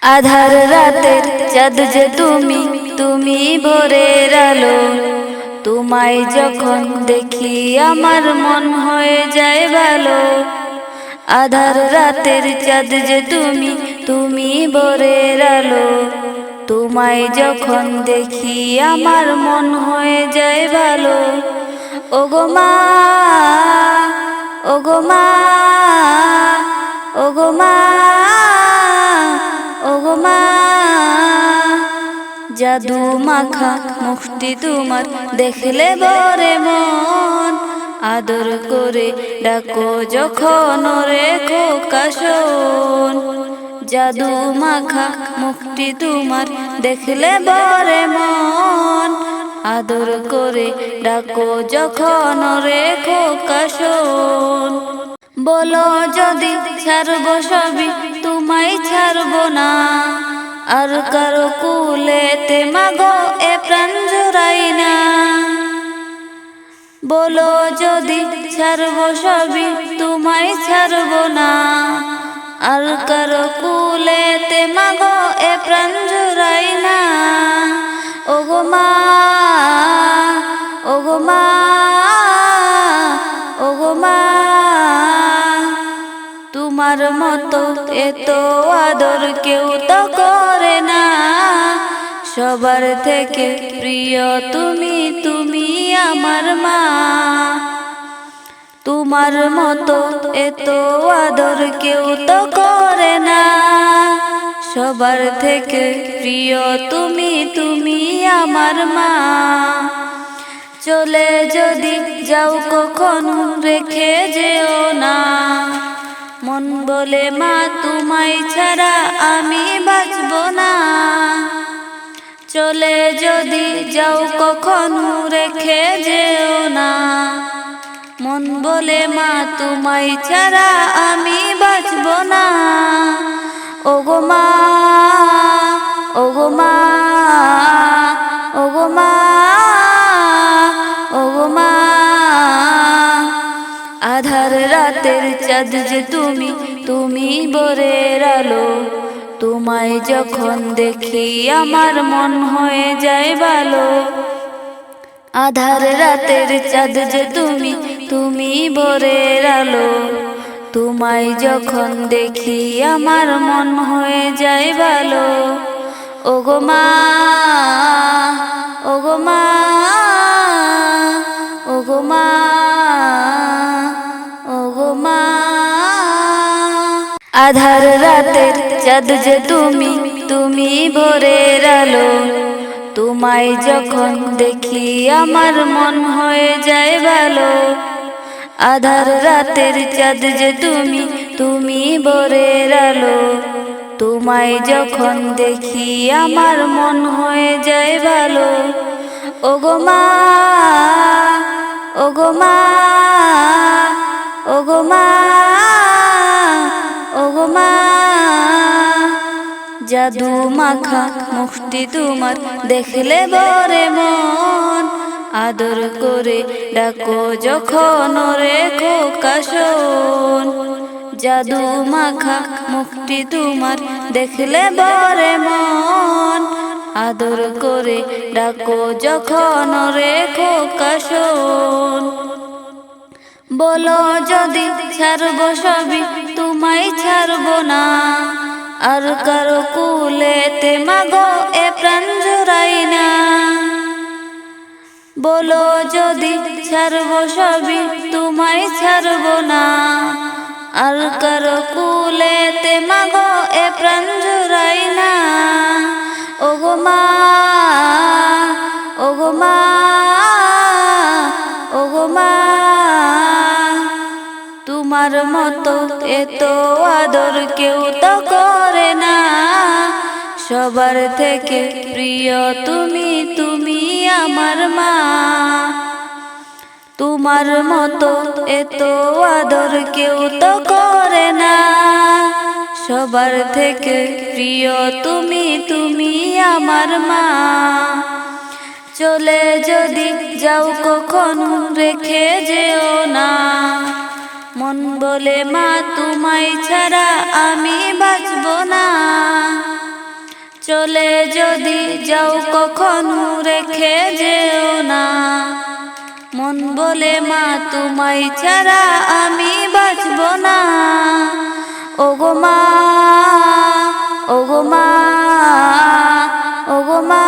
আধার রাতের চাঁদ যে তুমি, তুমি ভোরের আলো। তোমায় যখন দেখি আমার মন হয়ে যায় ভালো। আধার রাতের চাঁদ যে তুমি, তুমি ভোরের আলো। তোমায় যখন দেখি আমার মন হয়ে যায় ভালো। ওগো মা, ওগো মা, ওগো মা, ওগো মা। জাদু মাখা মুখটি তোমার দেখলে বরে মন। আদর করে ডাকো যখন রে খোকা শোন। জাদু মাখা মুখটি তোমার দেখলে বরে মন। আদর করে ডাকো যখন রে খোকা শোন। বলো যদি ছাড়বো সবই, তোমায় ছাড়বো না। আর কারো কুলেতে মাগো এ প্রাণ জুড়াই না। বলো যদি ছাড়বো সবই, তোমায় ছাড়বো না। আর কারো কুলেতে মাগো এ প্রাণ জুড়াই না। ওগো মা, ওগো মা, ওগো মা। তোমার মতো এত আদর কেউ তো করে না। সবার থেকে প্রিয় তুমি, তুমি আমার মা। তোমার মতো এত আদর কেউ তো করে না। সবার থেকে প্রিয় তুমি, তুমি আমার মা। চলে যদি যাও কখনো রেখে যেও না। মন বলে মা তোমায় ছাড়া আমি বাঁচব না। চলে যদি যাও কখনো রেখে যেও না। মন বলে মা তোমায় ছাড়া আমি বাঁচব না। ওগো মা, ওগো মা, ওগো মা, ওগো মা। আধার রাতের চাঁদ যে তুমি, তুমি ভোরের আলো। তোমায় যখন দেখি আমার মন হয়ে যায় ভালো। আধার রাতের চাঁদ যে তুমি, তুমি ভোরের আলো। তোমায় যখন দেখি আমার মন হয়ে যায় ভালো। ওগো মা, ওগো মা, ওগো মা, ওগো মা। আধার রাতের চাঁদ যে তুমি, তুমি ভোরের আলো। তোমায় যখন দেখি আমার মন হয়ে যায় ভালো। আধার রাতের চাঁদ যে তুমি, তুমি ভোরের আলো। তোমায় যখন দেখি আমার মন হয়ে যায় ভালো। ওগো মা, ওগো মা, ওগো মা, ওগো মা। জাদু মাখা মুখটি তোমার দেখলে বরে মন। আদর করে ডাকো যখন রে খোকা শোন। জাদু মাখা মুখটি তোমার দেখলে বরে মন। আদর করে ডাকো যখন রে খোকা শোন। বলো যদি ছাড়বো সবই, তোমায় ছাড়বো না। আর কারো কুলেতে মাগো এ প্রাণ জুড়াই না। বলো যদি ছাড়বো সবই, তোমায় ছাড়বো না। আর কারো কুলেতে মাগো এ প্রাণ জুড়াই না। ওগো মা, ওগো মা, ওগো মা। তোমার মতো এত আদর কেউ তো করে না। সবার থেকে প্রিয় তুমি, তুমি আমার মা। তোমার মতো এত আদর কেউ তো করে না। সবার থেকে প্রিয় তুমি, তুমি আমার মা। চলে যদি যাও কখনো রেখে যেও না। মন বলে মা তোমায় ছাড়া আমি বাঁচব না। চলে যদি যাও কখনো রেখে যেও না, মন বলে মা তোমায় ছাড়া আমি বাঁচব না। ওগো মা, ওগো মা, ওগো মা,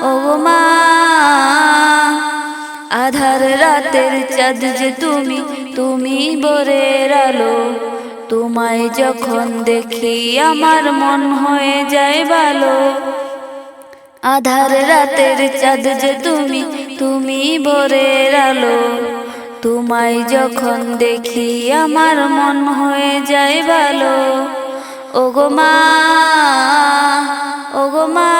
ওগো মা, আধার রাতের চাঁদ যে তুমি, তুমি ভোরের আলো। তোমায় যখন দেখি আমার মন হয়ে যায় ভালো। আধার রাতের চাঁদ যে তুমি, তুমি ভোরের আলো। তোমায় যখন দেখি আমার মন হয়ে যায় ভালো। ওগো মা, ওগো মা।